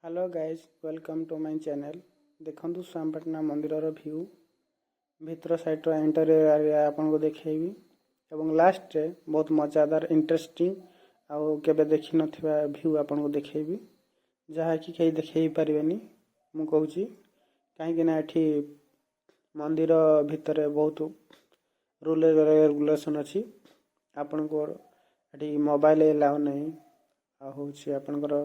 Hello guys welcome to my channel. देखंतु स्वामपाटना मंदिर व्यू भितर साइड इंटरियर एरिया आपको देखी और लास्ट रे बहुत मजादार इंटरेस्टिंग आउ केबे देखि नथिबा व्यू आपको देखी जहाँकि कहीं देखे पारे मु कहूँ कहीं एठी मंदिर भितर बहुत रूल रेगुलेशन अच्छी आपण को मोबाइल एलाउ नहीं आपणकर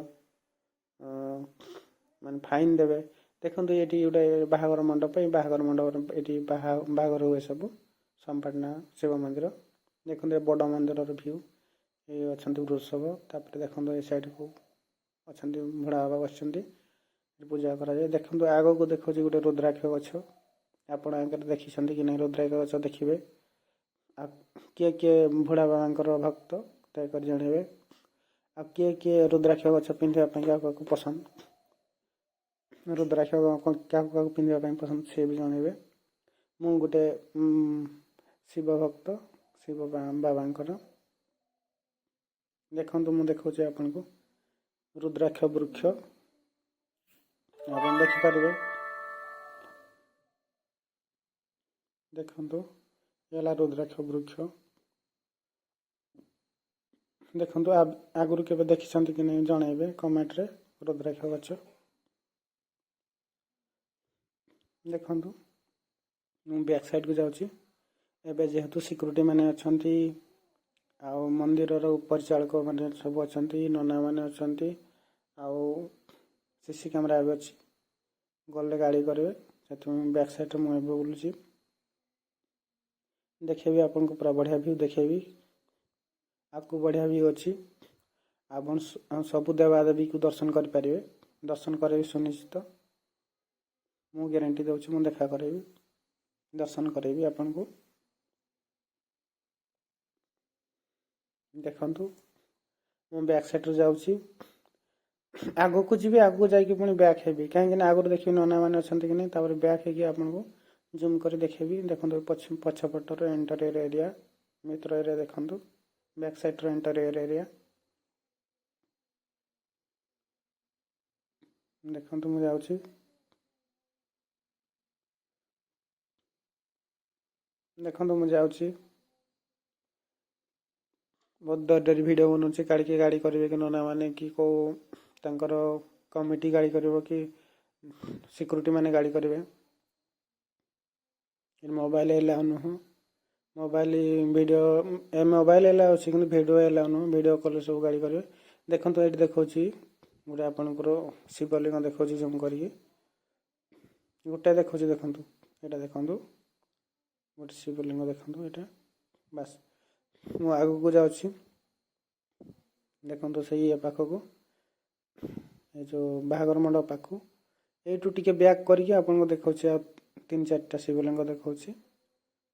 मान फाइन देवे। देखो ये गोटे बाहागर मंडप बाहागर मंडप ये बाहागर हुए सब स्वामपाटना शिव मंदिर। देखो ये बड़ मंदिर व्यू ये अच्छा वृषभ तापर देखो ये साइड को अच्छा बुढ़ा बाबा बस पूजा कराए। देखो आग को देखो गोटे रुद्राक्ष गछ आप देखी कि नहीं रुद्राक्ष गछ देखिए किए किए बुढ़ा बाबा भक्त दयाकर जनइबे आ किए किए रुद्राक्ष गछ पिंधापी क्या पसंद रुद्राक्ष क्या पिंधापी पसंद सी भी जनइबे। मु गोटे शिव भक्त शिव बाबांकर देखु मु देखा आपन को रुद्राक्ष वृक्ष आप देखिपारे। देखु ये रुद्राक्ष वृक्ष देखु आगु के देखी कि नहीं जनइबे कमेंट रे। रुद्राक्ष गछ देखु मु बैक साइड को जाऊँगी एवं जेहेतु सिक्यूरीटी मैंने अच्छा आउ मंदिर परिचालक मैंने सब अच्छा नना मैंने अच्छा आउ सीसी कैमेरा भी अच्छी गले गाड़ी करेंगे से बैक साइड मुझे बुलूँ देखेबी आपन को पूरा बढ़िया व्यू देखेबी आपको बढ़िया व्यू अच्छी आप सबू देवादेवी को दर्शन करें दर्शन करें सुनिश्चित मु ग्यारंटी दूसरी मुझे देखा करें दर्शन करें आपन को। देखु मु बैक साइड जाऊँगी आग को जी आग को जाकि पुणी बैक हेबी कहीं आगुरी देखिए नना मैंने अच्छा कि नहीं तापर बैक है आपको जूम कर देखेबी। देखो पछपटर इंटरियर एरिया मित्र एरिया देखु बैक साइड इंटरियर एरिया देखु मुझे जाऊँगी देखो मुझे जाऊँगी बहुत डर डर भिड बनाऊँगी काड़िके गाड़ी करेंगे कि नना मैंने कि कौ तांकर कमिटी गाड़ी कर कि सिक्यूरीटी मैंने गाड़ी करेंगे मोबाइल एलाउ नुह मोबाइल वीडियो मोबाइल एलाउ अच्छी कि वीडियो एलाउ नुह वीडियो कॉल सब गाड़ी करेंगे। देखो ये देखा गोटे आपणकर शिवलिंग देखा जूम कर गोटे देखा देखु यहाँ देखु गोटे शिवलिंग देखु यहाँ बास मु आग को जाऊँगी देखो से पाखक ये जो बाहागर मंडप पाखु यू टे बैक करके आपको देखा तीन चार्टा शिवलिंग देखा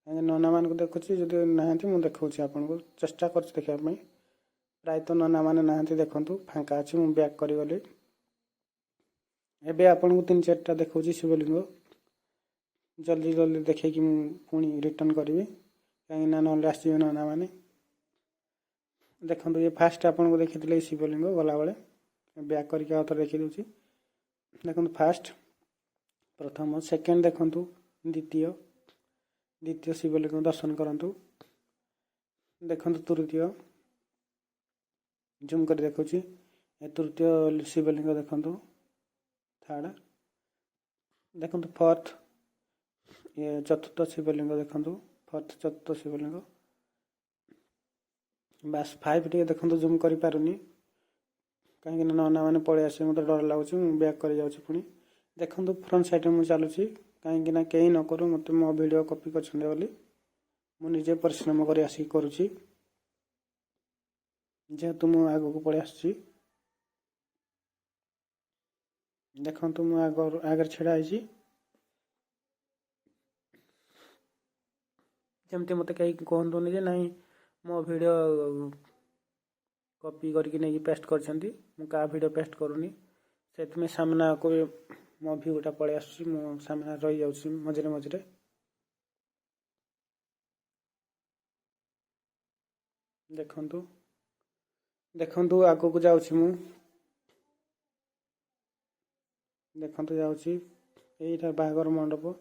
नना मान को देखुची जो ना मुझे देखा आपको चेष्टा कर देखापी प्रायतः नना मैंने ना देखु फाँका अच्छी मुझे बैक करगली एवं आपको तीन चार्टा देखा शिवलिंग जल्दी जल्दी देखे पुणी रिटर्न करी कहीं ना आसवे नना मैंने। देखो ये फास्ट आपको देखी शिवलिंग गला बेले बैक करके आउ थे देखी दूसरी देखो फास्ट प्रथम सेकेंड देखु द्वितीय द्वितीय शिवलिंग दर्शन करूँ देखु तृतीय जूम कर देखुची तृतीय शिवलिंग देखु थर्ड देखु फोर्थ ये चतुर्थ शिवलिंग देखु फोर्थ चतुर्थ शिवलिंग बास फाइव टे देखो जूम कर पारुनी कहीं नना मैंने पलि आसे मत डर लगुच बैक कर जाऊँगी पुणी देखो फ्रंट साइड में चलुची कहीं कहीं न करूँ मत मो वीडियो कॉपी कर मुझे परिश्रम कर आसिक करुँची जेहेतु मु आग को पलि आसुची देखो मुझे आगे छेड़ा जमती मत कहीं कहतुनि जे नहीं मो वीडियो कॉपी करके नहीं पेस्ट कर वीडियो पेस्ट करूनी से सामना को मो भ्यूटा पलि आस सामना रही जाऊँगी मझे मझे देखु देखु आग को जाऊँगी ଦେଖନ୍ତୁ ଯାଉଛି ଏଇଟା ବାହାଘର ମଣ୍ଡପ,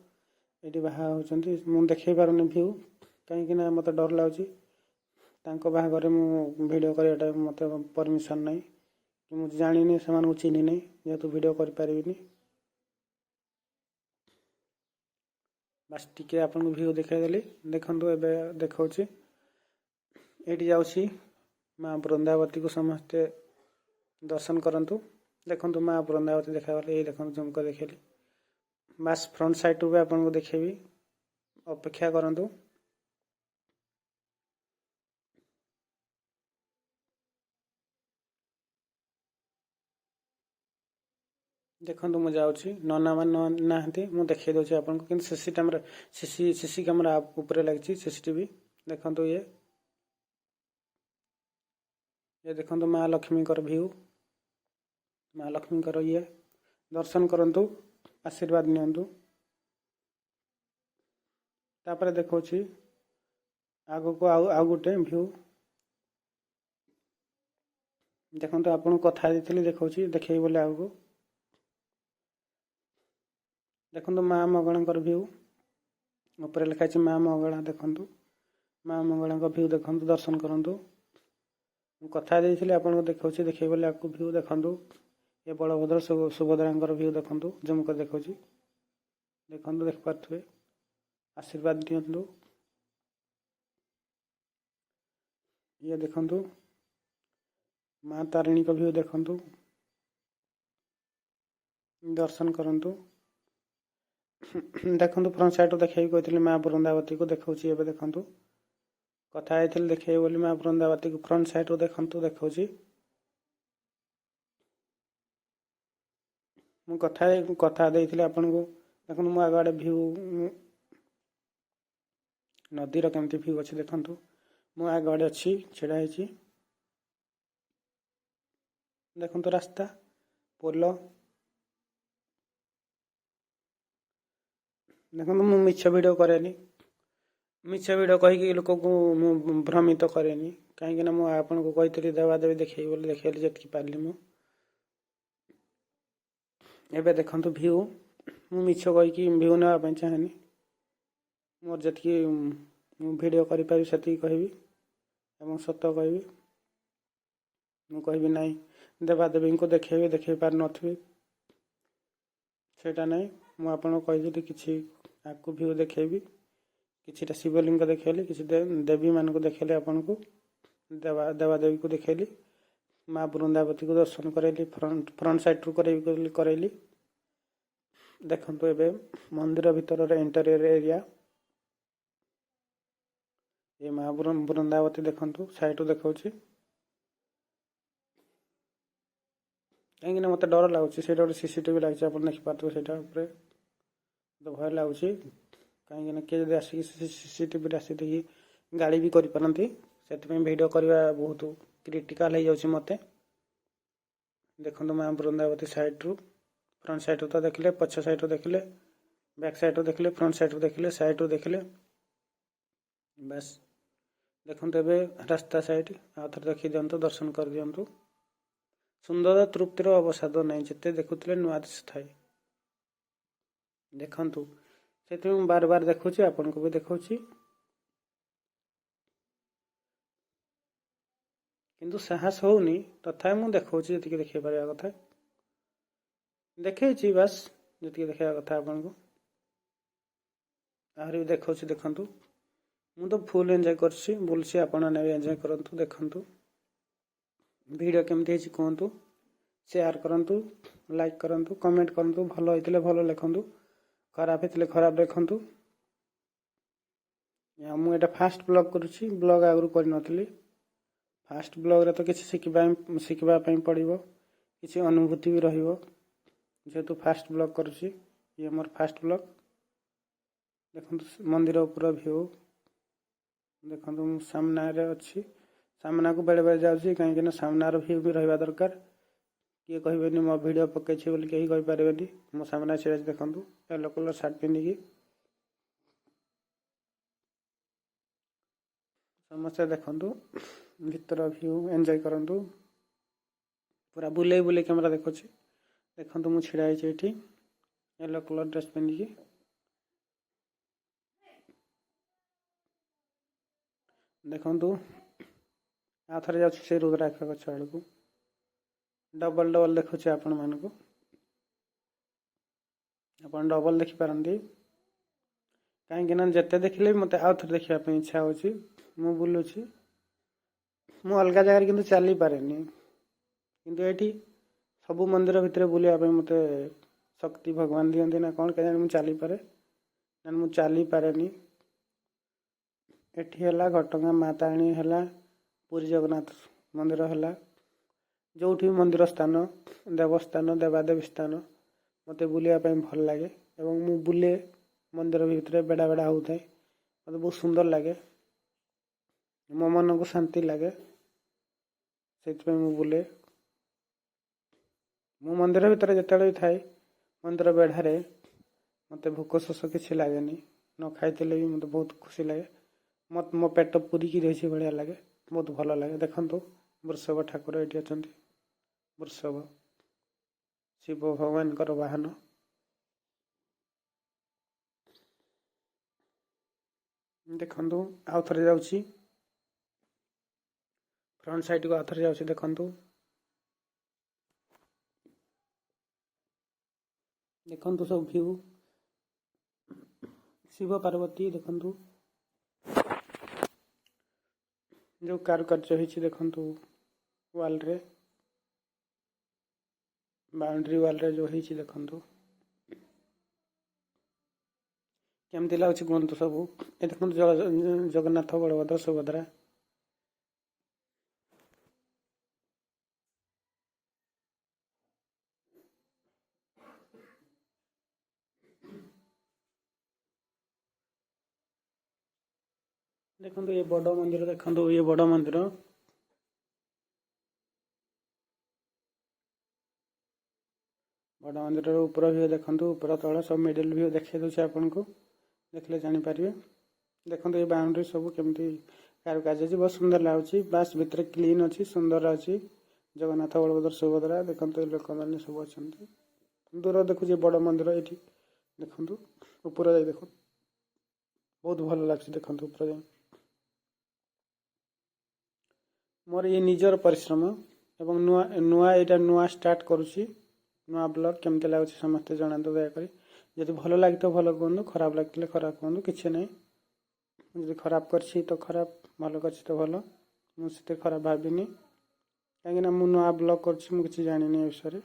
ଏଇଠି ବାହା ହେଉଛନ୍ତି। ମୁଁ ଦେଖେଇ ପାରୁନି ଭିଉ, କାହିଁକିନା ମୋତେ ଡର ଲାଗୁଛି। ତାଙ୍କ ବାହାଘରରେ ମୁଁ ଭିଡ଼ିଓ କରିବାଟା ମୋତେ ପରମିସନ୍ ନାହିଁ, ମୁଁ ଜାଣିନି, ସେମାନଙ୍କୁ ଚିହ୍ନିନି, ଯେହେତୁ ଭିଡ଼ିଓ କରିପାରିବିନି। ବାସ୍ ଟିକେ ଆପଣଙ୍କୁ ଭିଉ ଦେଖାଇଦେଲି। ଦେଖନ୍ତୁ ଏବେ ଦେଖାଉଛି, ଏଇଠି ଯାଉଛି ମା ବୃନ୍ଦାବତୀକୁ ସମସ୍ତେ ଦର୍ଶନ କରନ୍ତୁ। ଦେଖନ୍ତୁ ମା ବୃନ୍ଦାବତୀ ଦେଖାଗଲେ, ଏଇ ଦେଖନ୍ତୁ ଜୁମ୍ କରି ଦେଖେଇଲି। ବାସ୍ ଫ୍ରଣ୍ଟ ସାଇଡ଼୍ରୁ ବି ଆପଣଙ୍କୁ ଦେଖେଇବି, ଅପେକ୍ଷା କରନ୍ତୁ। ଦେଖନ୍ତୁ ମୁଁ ଯାଉଛି, ନନାମାନେ ନାହାନ୍ତି, ମୁଁ ଦେଖେଇ ଦେଉଛି ଆପଣଙ୍କୁ। କିନ୍ତୁ ସିସି କ୍ୟାମେରା ଉପରେ ଲାଗିଛି ସିସିଟିଭି। ଦେଖନ୍ତୁ ଇଏ ଦେଖନ୍ତୁ ମା ଲକ୍ଷ୍ମୀଙ୍କର ଭିଉ, ମା ଲକ୍ଷ୍ମୀଙ୍କର ଇଏ ଦର୍ଶନ କରନ୍ତୁ, ଆଶୀର୍ବାଦ ନିଅନ୍ତୁ। ତାପରେ ଦେଖାଉଛି ଆଗକୁ ଆଉ ଗୋଟେ ଭିଉ। ଦେଖନ୍ତୁ ଆପଣଙ୍କୁ କଥା ଦେଇଥିଲି, ଦେଖେଇବି ବୋଲି ଆଗକୁ। ଦେଖନ୍ତୁ ମା ମଙ୍ଗଳାଙ୍କର ଭିଉ, ଉପରେ ଲେଖା ଅଛି ମା ମଙ୍ଗଳା। ଦେଖନ୍ତୁ ମା ମଙ୍ଗଳାଙ୍କ ଭିଉ ଦେଖନ୍ତୁ, ଦର୍ଶନ କରନ୍ତୁ। ମୁଁ କଥା ଦେଇଥିଲି ଆପଣଙ୍କୁ ଦେଖାଉଛି, ଦେଖେଇବି ବୋଲି ଆଗକୁ ଭିଉ ଦେଖନ୍ତୁ। ଏ ବଳଭଦ୍ର ସୁଭଦ୍ରାଙ୍କର ଭିଉ ଦେଖନ୍ତୁ, ଜୁମ୍ କରି ଦେଖାଉଛି। ଦେଖନ୍ତୁ, ଦେଖିପାରୁଥିବେ, ଆଶୀର୍ବାଦ ଦିଅନ୍ତୁ। ଇଏ ଦେଖନ୍ତୁ ମା ତାରିଣୀଙ୍କ ଭିଉ ଦେଖନ୍ତୁ, ଦର୍ଶନ କରନ୍ତୁ। ଦେଖନ୍ତୁ ଫ୍ରଣ୍ଟ ସାଇଡ଼୍ରୁ ଦେଖେଇବି କହିଥିଲି ମା ବୃନ୍ଦାବତୀକୁ, ଦେଖାଉଛି ଏବେ ଦେଖନ୍ତୁ। କଥା ହେଇଥିଲି ଦେଖେଇବି ବୋଲି ମା ବୃନ୍ଦାବତୀକୁ, ଫ୍ରଣ୍ଟ ସାଇଡ଼୍ରୁ ଦେଖନ୍ତୁ, ଦେଖାଉଛି। ମୁଁ କଥା ଦେଇଥିଲି ଆପଣଙ୍କୁ। ଦେଖନ୍ତୁ ମୁଁ ଆଗଆଡ଼େ ଭିଉ, ନଦୀର କେମିତି ଭିଉ ଅଛି ଦେଖନ୍ତୁ। ମୁଁ ଆଗଆଡ଼େ ଅଛି, ଛିଡ଼ା ହେଇଛି। ଦେଖନ୍ତୁ ରାସ୍ତା, ପୋଲ। ଦେଖନ୍ତୁ ମୁଁ ମିଛ ଭିଡ଼ିଓ କରେନି, ମିଛ ଭିଡ଼ିଓ କହିକି ଲୋକକୁ ମୁଁ ଭ୍ରମିତ କରେନି, କାହିଁକିନା ମୁଁ ଆପଣଙ୍କୁ କହିଥିଲି ଦେବାଦେବୀ ଦେଖେଇବି ବୋଲି, ଦେଖେଇଲି ଯେତିକି ପାରିଲି ମୁଁ। ଏବେ ଦେଖନ୍ତୁ ଭିଉ, ମୁଁ ମିଛ କହିକି ଭିଉ ନେବା ପାଇଁ ଚାହେଁନି। ମୋର ଯେତିକି ମୁଁ ଭିଡ଼ିଓ କରିପାରିବି ସେତିକି କହିବି ଏବଂ ସତ କହିବି। ମୁଁ କହିବି ନାହିଁ ଦେବାଦେବୀଙ୍କୁ ଦେଖେଇ ପାରିନଥିବି, ସେଇଟା ନାହିଁ। ମୁଁ ଆପଣଙ୍କୁ କହିଥିଲି କିଛି ଆଗକୁ ଭିଉ ଦେଖେଇବି, କିଛିଟା ଶିବଲିଙ୍ଗ ଦେଖେଇଲି, କିଛି ଦେବୀମାନଙ୍କୁ ଦେଖେଇଲି, ଆପଣଙ୍କୁ ଦେବାଦେବୀକୁ ଦେଖେଇଲି, ମା ବୃନ୍ଦାବତୀକୁ ଦର୍ଶନ କରାଇଲି, ଫ୍ରଣ୍ଟ ସାଇଡ଼୍ରୁ କରାଇଲି। ଦେଖନ୍ତୁ ଏବେ ମନ୍ଦିର ଭିତରର ଇଣ୍ଟେରିୟର ଏରିଆ, ଏ ମା ବୃନ୍ଦାବତୀ ଦେଖନ୍ତୁ, ସାଇଡ଼୍ରୁ ଦେଖାଉଛି। କାହିଁକିନା ମୋତେ ଡର ଲାଗୁଛି, ସେଇଟା ଗୋଟେ ସିସିଟିଭି ଲାଗିଛି, ଆପଣ ଦେଖିପାରୁଥିବେ। ସେଇଟା ଉପରେ ଭୟ ଲାଗୁଛି, କାହିଁକିନା କିଏ ଯଦି ଆସିକି ସିସିଟିଭିରେ ଆସିକି ଗାଳି ବି କରିପାରନ୍ତି। ସେଥିପାଇଁ ଭିଡ଼ିଓ କରିବା ବହୁତ କ୍ରିଟିକାଲ ହେଇଯାଉଛି ମୋତେ। ଦେଖନ୍ତୁ ମା ବୃନ୍ଦାବତୀ ସାଇଡ଼୍ରୁ, ଫ୍ରଣ୍ଟ ସାଇଡ଼୍ରୁ ତ ଦେଖିଲେ, ପଛ ସାଇଡ଼୍ରୁ ଦେଖିଲେ, ବ୍ୟାକ୍ ସାଇଡ଼୍ରୁ ଦେଖିଲେ, ଫ୍ରଣ୍ଟ ସାଇଡ଼୍ରୁ ଦେଖିଲେ, ସାଇଡ଼୍ରୁ ଦେଖିଲେ। ବାସ୍ ଦେଖନ୍ତୁ ଏବେ ରାସ୍ତା ସାଇଡ଼୍ ଆଉ ଥରେ ଦେଖିଦିଅନ୍ତୁ, ଦର୍ଶନ କରିଦିଅନ୍ତୁ। ସୁନ୍ଦର ତୃପ୍ତିର ଅବସାଦ ନାହିଁ, ଯେତେ ଦେଖୁଥିଲେ ନୂଆ ଥାଏ। ଦେଖନ୍ତୁ, ସେଥିପାଇଁ ମୁଁ ବାର ଦେଖୁଛି, ଆପଣଙ୍କୁ ବି ଦେଖାଉଛି। କିନ୍ତୁ ସାହସ ହେଉନି, ତଥାପି ମୁଁ ଦେଖାଉଛି ଯେତିକି ଦେଖେଇ ପାରିବା କଥା ଦେଖେଇଛି। ବାସ୍ ଯେତିକି ଦେଖେଇବା କଥା ଆପଣଙ୍କୁ ଆହୁରି ବି ଦେଖାଉଛି। ଦେଖନ୍ତୁ ମୁଁ ତ ଫୁଲ୍ ଏନ୍ଜୟ କରୁଛି, ବୁଲୁଛି, ଆପଣ ବି ଏନ୍ଜୟ କରନ୍ତୁ। ଦେଖନ୍ତୁ ଭିଡ଼ିଓ କେମିତି ହେଇଛି କୁହନ୍ତୁ, ସେୟାର କରନ୍ତୁ, ଲାଇକ୍ କରନ୍ତୁ, କମେଣ୍ଟ କରନ୍ତୁ। ଭଲ ହେଇଥିଲେ ଭଲ ଲେଖନ୍ତୁ, ଖରାପ ହେଇଥିଲେ ଖରାପ ଲେଖନ୍ତୁ। ମୁଁ ଏଇଟା ଫାଷ୍ଟ ବ୍ଲଗ୍ କରୁଛି, ବ୍ଲଗ୍ ଆଗରୁ କରିନଥିଲି। ଫାଷ୍ଟ ବ୍ଲଗ୍ରେ ତ କିଛି ଶିଖିବା ପାଇଁ ପଡ଼ିବ, କିଛି ଅନୁଭୂତି ବି ରହିବ, ଯେହେତୁ ଫାଷ୍ଟ ବ୍ଲଗ୍ କରୁଛି। ଇଏ ମୋର ଫାଷ୍ଟ ବ୍ଲଗ୍। ଦେଖନ୍ତୁ ମନ୍ଦିର ଉପର ଭିଉ ଦେଖନ୍ତୁ। ମୁଁ ସାମ୍ନାରେ ଅଛି, ସାମ୍ନାକୁ ବେଳେବେଳେ ଯାଉଛି, କାହିଁକିନା ସାମ୍ନାର ଭିଉ ବି ରହିବା ଦରକାର। କିଏ କହିବେନି ମୋ ଭିଡ଼ିଓ ପକେଇଛି ବୋଲି, କେହି କହିପାରିବେନି। ମୋ ସାମ୍ନା ଛିଡ଼ା ଅଛି, ଦେଖନ୍ତୁ ୟେଲୋ କଲର୍ ସାର୍ଟ ପିନ୍ଧିକି। ସମସ୍ତେ ଦେଖନ୍ତୁ ଭିତର ଭିଉ ଏନ୍ଜୟ କରନ୍ତୁ। ପୁରା ବୁଲେଇ କ୍ୟାମେରା ଦେଖୁଛି, देखो मुझे छिड़ा ये येलो कलर ड्रेस पिंधिकी देखु आ थे जा रुद्राक्ष गछ आड़ को डबल डबल देखुचे आपण मानक आप डबल देखिपारती कहीं जिते देखिले मत आउ थे देखापी इच्छा हो बुलूची मु अलग जगह कि चली पारे किंतु ये सबू मंदिर भितर बुलाया मत शक्ति भगवान दिखती ना कौन क्या मुझे चली पारे ना मुझे चली पारे एठी है घटगां माताणी है पुरी जगन्नाथ मंदिर है जो मंदिर स्थान देवस्थान देवादेवी स्थान मत बुलायापी भल लगे और मु बुले मंदिर भितर बेड़ा बेड़ा होता है मत बहुत सुंदर लगे मो मन को शांति लगे से बुले मु मंदिर भितर जिते भी थाए मंदिर बेढ़ारे मत भोक शोष कि लगे न खाई भी मत बहुत खुशी लगे मत मो पेट पूरिकी रही भाया लगे बहुत भल लगे देखो वृषभ ठाकुर ये अच्छा वृषभ शिव भगवान वाहन देखु आउ थे जाऊँगी फ्रंट साइड को आउ थे जाऊँगी देखु देखु सब व्यू शिव पार्वती देखु जो कारुकार्य होती देखु वाल रे बाउंड्री वाल रे जो होती देखु केमती लगुच कहतु सब ये देखो जगन्नाथ बलभद्र सुभद्रा देखो ये बड़ मंदिर देखो ये बड़ मंदिर बड़ मंदिर ऊपर व्यू देखो ऊपर तल सब मिडिल व्यू देखा दूसरे आपन को देखले जापर देखो ये बाउंड्री सब केमती कारुकार्य बहुत सुंदर लगुच बास भितर क्लीन अच्छी सुंदर अच्छी जगन्नाथ बलभद्र सुभद्रा देखो लोक मैंने सब अच्छा दूर देखुचे बड़ मंदिर ये देखु ऊपर जा देख बहुत भल लगे देखो ऊपर जा मोर ये निजर परिश्रम एवं नुआ नुआ यहाँ नुआ स्टार्ट करुच्ची नुआ ब्लॉग केमती लगुच समस्ते जनातु दयाकोरी जब भल लगे तो भल कहूँ खराब लगे खराब कहूँ किसी ना जी खराब कर तो खराब भल कर तो भल मुझे खराब भाविनी कहीं मुझे नुआ ब्लॉग कर जानी विषय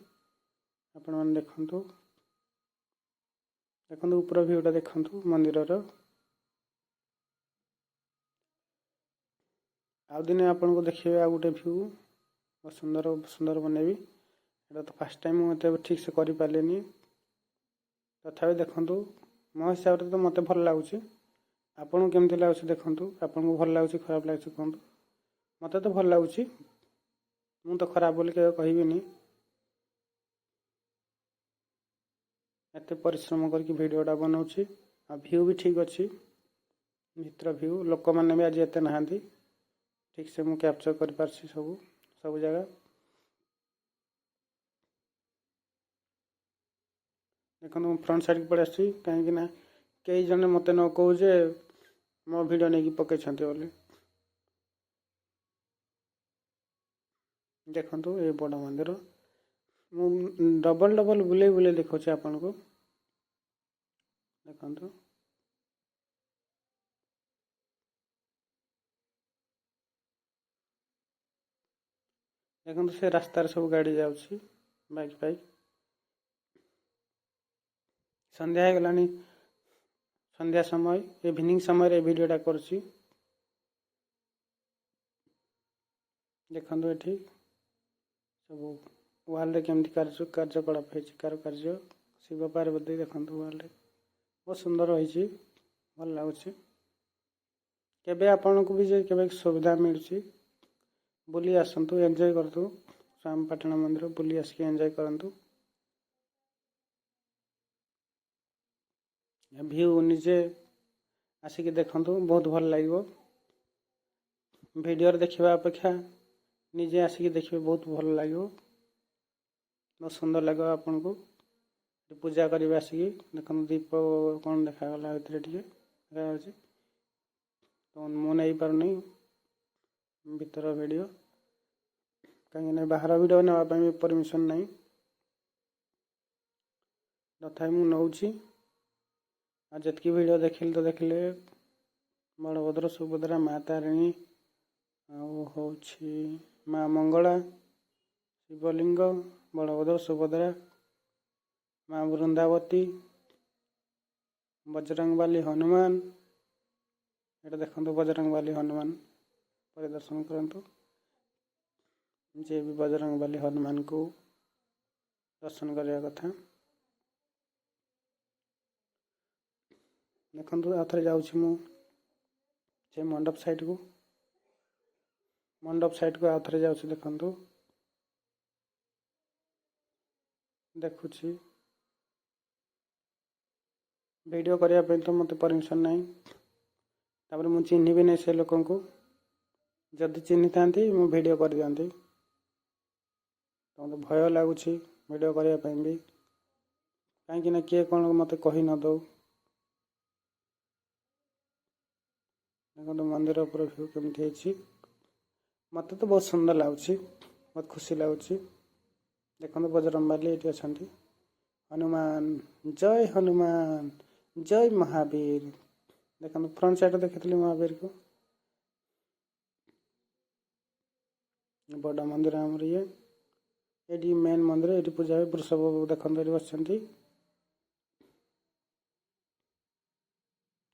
आपण मैंने देखु देखो ऊपर भ्यूटा देखु मंदिर आउ दिन आपन को देखिए आ गोटे व्यू बहुत सुंदर सुंदर बनैबी एटा तो फास्ट टाइम मत ठीक से कर पारे तथा देखु मो हिसाब से तो मत भल लगुच आपन केमती लगुच देखु आपन को भल लगुच खराब लगुच कहतु मत तो भल लगुच मु तो खराब बोली कहबी एत परिश्रम करके भिडटा बनाऊँगी आ व्यू भी ठीक अच्छी भितर व्यू लोक मैंने भी आज एत ना ठीक से मुझे कैप्चर कर पारसी सब सब जगह देखो फ्रंट साइड को पड़े आसी कहीं कई जन मत न कहू जे मो भिडियो नहीं पकई बोली देखो ये बड़ मंदिर मु डबल डबल बुले बुले देखा आपन को देखो देखो से रास्तार सब गाड़ी जाऊँगी बाइक बाइक संध्या हो गलानी संध्या समय इवनिंग समय भिडियोटा करुच्ची देखो ये सब वाल रे केमती कार्यकलाप हो कारुकार्य शिव पार्वती देखो वाल रे बहुत सुंदर रही भल लगुच केबे आपन को भी केबे सुविधा मिलूँ बुली आसतु एंजॉय करतु श्यामपाटना मंदिर बुली आसिक एंजॉय करतु व्यू निजे आसिक देखु बहुत भल लगे वीडियो देखा अपेक्षा निजे आसिक देखिए बहुत भल लगे बहुत सुंदर लगे आपन को पूजा करेंगे आसिकी देखो दीप कौन देखागला भितर टे देखा तो मु नहीं पारनी भीतर वीडियो कहीं बाहर वीडियो नापी परमिशन नहीं तथा मुझे नौची आ जितकी वीडियो देखिले तो देखिले बलभद्र सुभद्रा माँ तारिणी हूँ माँ मंगला शिवलिंग बलभद्र सुभद्रा माँ वृंदावती बजरंगबली हनुमान ये देखो बजरंगबली हनुमान परिदर्शन करंतु जे भी बजरंगबली हनुमान को दर्शन करने कथा देखो आथरे जाऊँ मु मंडप साइड को आथरे जाऊँ देखो देखुची वीडियो करने तो मत परमिशन नहीं तापर मु चिन्ह भी नहीं से लोक को जदि चिन्ह था वीडियो कर दिखाती तो मत भय लगुच वीडियो करने भी कहीं किए कौन मत कही न दो देखो मंदिर ऊपर व्यू केमती मत तो बहुत सुंदर लगुच बहुत खुशी लगुच देखो बजरंगबली ये अच्छा हनुमान जय महावीर देखो फ्रंट साइड देखी महावीर को बड़ा मंदिर आमर ये मेन मंदिर ये पूजा वृषभ देखो ये बस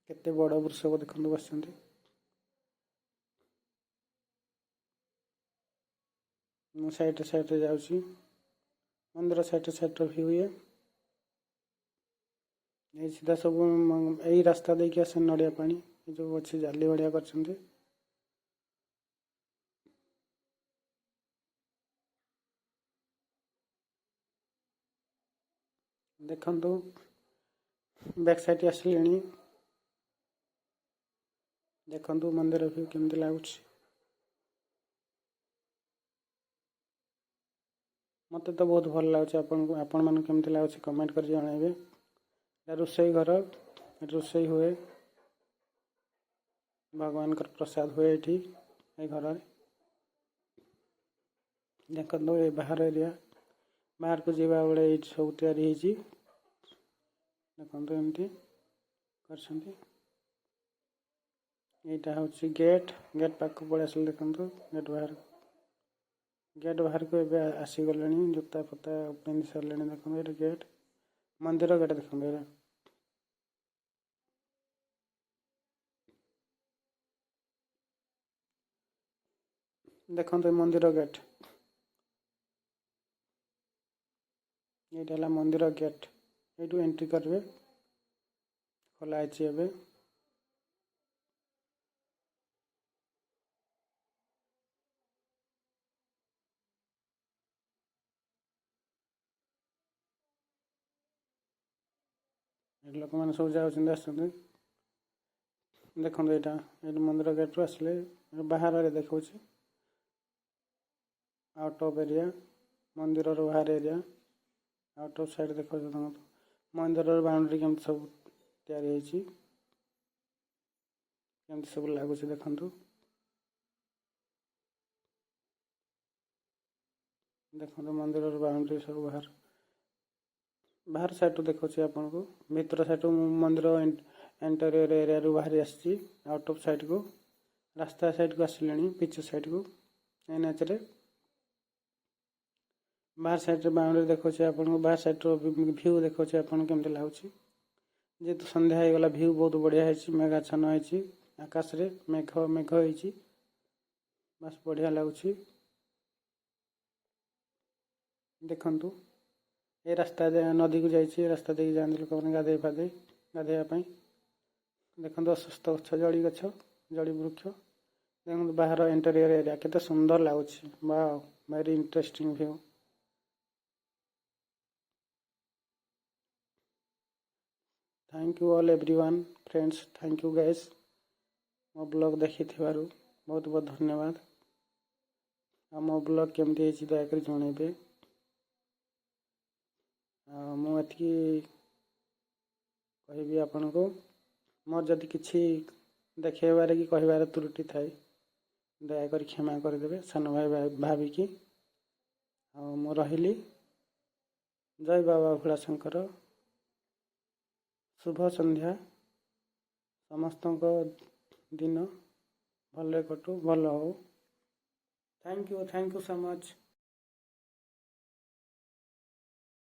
केते बड़ वृषभ देखो बस साइड जाऊँ मंदिर साइड व्यू ये सीधा सब यही रास्ता देके आसे नड़िया पानी जो अच्छी जाली भड़िया कर देखो बैक साइड आसिले देखो मंदिर व्यू केमती लगुच मत तो बहुत भल लगे आपण मान केमती लगुच कमेंट कर जनइबे रोसई घर रोसई हुए भगवान का प्रसाद हुए ये घर देखो ये बाहर एरिया बाहर को जावा बेले ये सब तैयारी देखो एमती कर यहाँ हूँ गेट पाक पड़े आस देखो गेट बाहर को आसीगले जूता फता पिंधि सारे देखो ये गेट मंदिर गेट देखो देखो मंदिर गेट ये मंदिर गेट यू एंट्री करेंगे खोलाई एवं लोक मैंने सब जाते देखो यहाँ मंदिर गेट रू आसले बाहर देखा आउट ऑफ एरिया मंदिर बाहर एरिया आउट ऑफ साइड देखो मंदिर बाउंड्री केमती सब तैयारी केमती सब लगुच देखु देखो मंदिर बाउंड्री सब बाहर बाहर साइड देखा आपन को भीतर साइड मंदिर एंटरियर एरिया रू बाहरी आसी आउट ऑफ साइड को रास्ता साइड को आसिले पिच साइड को एन एच बाहर साइड बाउंड्री देखा आपन को बाहर साइड व्यू देखा आपन केमती लगुच जेहेतु संध्या हो गला व्यू बहुत बढ़िया है मेघाच्छन्न है आकाश रे मेघ मेघ हो बस बढ़िया लगुच देखु ये रास्ता नदी को जाइए रास्ता देखिए जाते लोक मैंने गाधे फाधे गाधेवाई देखो अस्वस्थ गछ जड़ी वृक्ष देखो बाहर इंटेरियर एरिया केते सुंदर लगुच wow very interesting view thank you all everyone friends thank you guys मो ब्लॉग देखी बहुत बहुत धन्यवाद आ मो ब्लॉग केमती दयाकोरी जनइबे। ମୁଁ ଏତିକି କହିବି ଆପଣଙ୍କୁ। ମୋର ଯଦି କିଛି ଦେଖେଇବାରେ କି କହିବାରେ ତ୍ରୁଟି ଥାଏ ଦୟାକରି କ୍ଷମା କରିଦେବେ ସାନ ଭାଇ ଭାବିକି। ଆଉ ମୁଁ ରହିଲି। ଜୟ ବାବା ଭୋଳାଶଙ୍କର। ଶୁଭ ସନ୍ଧ୍ୟା। ସମସ୍ତଙ୍କ ଦିନ ଭଲରେ କଟୁ, ଭଲ ହଉ। Thank you so much.